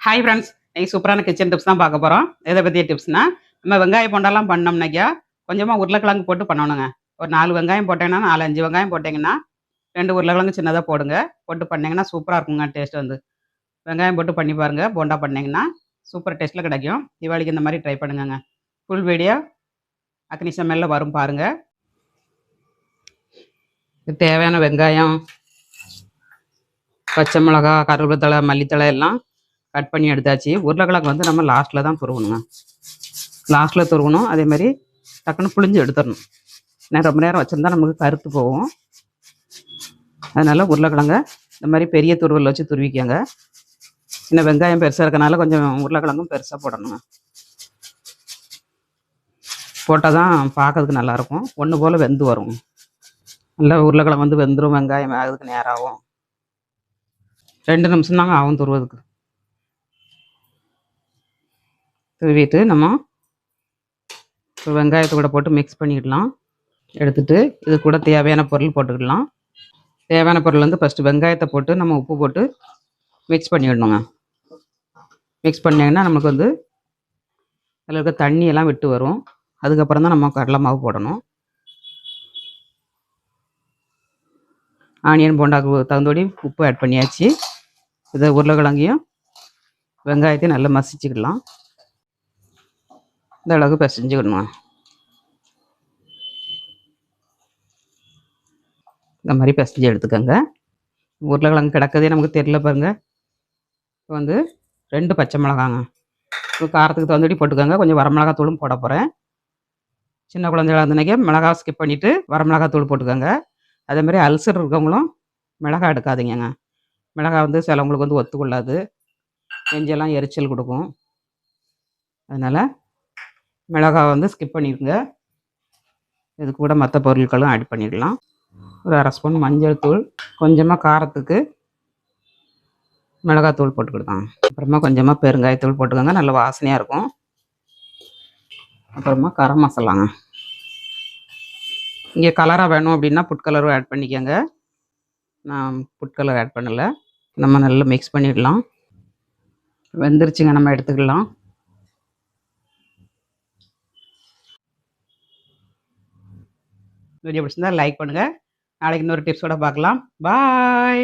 Hi friends, இன்னைக்கு சூப்பரான kitchen tips தான் பார்க்க போகிறோம். எதை பற்றிய டிப்ஸ்னா, நம்ம வெங்காய போண்டாலாம் பண்ணோம்னாக்கா கொஞ்சமாக உருளைக்கிழங்கு போட்டு பண்ணணுங்க. ஒரு 4 வெங்காயம் போட்டேங்கன்னா 4, 5 வெங்காயம் போட்டிங்கன்னா 2 உருளைக்கிழங்கு சின்னதாக போடுங்க. போட்டு பண்ணிங்கன்னா சூப்பராக இருக்குங்க டேஸ்ட் வந்து. வெங்காயம் போட்டு பண்ணி பாருங்க. போண்டா பண்ணிங்கன்னா சூப்பர் டேஸ்ட்டில் கிடைக்கும். தீபாவளிக்கு இந்த மாதிரி ட்ரை பண்ணுங்கங்க. ஃபுல் வீடியோ அக்னி சமையலில் வரும் பாருங்க. இதுக்கு தேவையான வெங்காயம், பச்சை மிளகா, கருவேப்பிலை, மல்லித்தழை எல்லாம் கட் பண்ணி எடுத்தாச்சு. உருளைக்கிழங்கு வந்து நம்ம லாஸ்ட்டில் தான் துருவணுங்க. லாஸ்ட்டில் துருவணும். அதே மாதிரி டக்குன்னு புளிஞ்சு எடுத்துடணும். ஏன்னா ரொம்ப நேரம் வச்சுருந்தா நமக்கு கருத்து போகும். அதனால் உருளைக்கிழங்க இந்த மாதிரி பெரிய துருவல் வச்சு துருவிக்கங்க. இன்னும் வெங்காயம் பெருசாக இருக்கனால கொஞ்சம் உருளைக்கிழங்கும் பெருசாக போடணுங்க. போட்டால் தான் பார்க்கறதுக்கு நல்லாயிருக்கும். ஒன்று போல் வெந்து வரும். நல்லா உருளைக்கிழங்கு வந்து வெந்துடும். வெங்காயம் ஆகிறதுக்கு நேரம் ஆகும். 2 நிமிஷம் தாங்க ஆகும் துருவதுக்கு. துருவிட்டு நம்ம வெங்காயத்தை கூட போட்டு மிக்ஸ் பண்ணிடலாம். எடுத்துகிட்டு இது கூட தேவையான பொருள் போட்டுக்கிடலாம். தேவையான பொருள் வந்து ஃபஸ்ட்டு வெங்காயத்தை போட்டு நம்ம உப்பு போட்டு மிக்ஸ் பண்ணிடணுங்க. மிக்ஸ் பண்ணிங்கன்னா நமக்கு வந்து அதில் இருக்க தண்ணியெல்லாம் விட்டு வரும். அதுக்கப்புறம் தான் நம்ம கடலை மாவு போடணும். ஆனியன் போண்டாக்கு தகுந்தபடி உப்பு ஆட் பண்ணியாச்சு. இதை உருளைக்கிழங்கையும் வெங்காயத்தையும் நல்லா மசிச்சுக்கிடலாம். இந்த அளவுக்கு பிசைஞ்சுக்கிடணும். இந்த மாதிரி பிசைஞ்சு எடுத்துக்கோங்க. உருளைக்கிழங்கு கிடக்கதே நமக்கு தெரியல பாருங்கள். இப்போ வந்து 2 பச்சை மிளகாங்க. இப்போ காரத்துக்கு தகுந்தபடி போட்டுக்கோங்க. கொஞ்சம் வரமிளகாத்தூளும் போட போகிறேன். சின்ன குழந்தைகளாக இருந்தனைக்கே மிளகா ஸ்கிப் பண்ணிவிட்டு வரமிளகாத்தூள் போட்டுக்கோங்க. அதேமாதிரி அல்சர் இருக்கவங்களும் மிளகா எடுக்காதீங்கங்க. மிளகா வந்து சிலவங்களுக்கு வந்து ஒத்துக்கொள்ளாது. நெஞ்செல்லாம் எரிச்சல் கொடுக்கும். அதனால் மிளகா வந்து ஸ்கிப் பண்ணிடுங்க. இது கூட மற்ற பொருட்களும் ஆட் பண்ணிடலாம். ஒரு 1/2 ஸ்பூன் மஞ்சள் தூள், கொஞ்சமாக காரத்துக்கு மிளகாத்தூள் போட்டுக்கிடுதாங்க. அப்புறமா கொஞ்சமாக பெருங்காயத்தூள் போட்டுக்கோங்க. நல்ல வாசனையாக இருக்கும். அப்புறமா கரம் மசாலாங்க. இங்கே கலராக வேணும் அப்படின்னா ஃபுட் கலரும் ஆட் பண்ணிக்கோங்க. நான் ஃபுட் கலர் ஆட் பண்ணலை. நம்ம நல்லா மிக்ஸ் பண்ணிடலாம். வெந்துருச்சுங்க, நம்ம எடுத்துக்கலாம். வீடியோ பிடிச்சிருந்தா லைக் பண்ணுங்கள். நாளைக்கு இன்னொரு டிப்ஸோடு பார்க்கலாம். பாய்.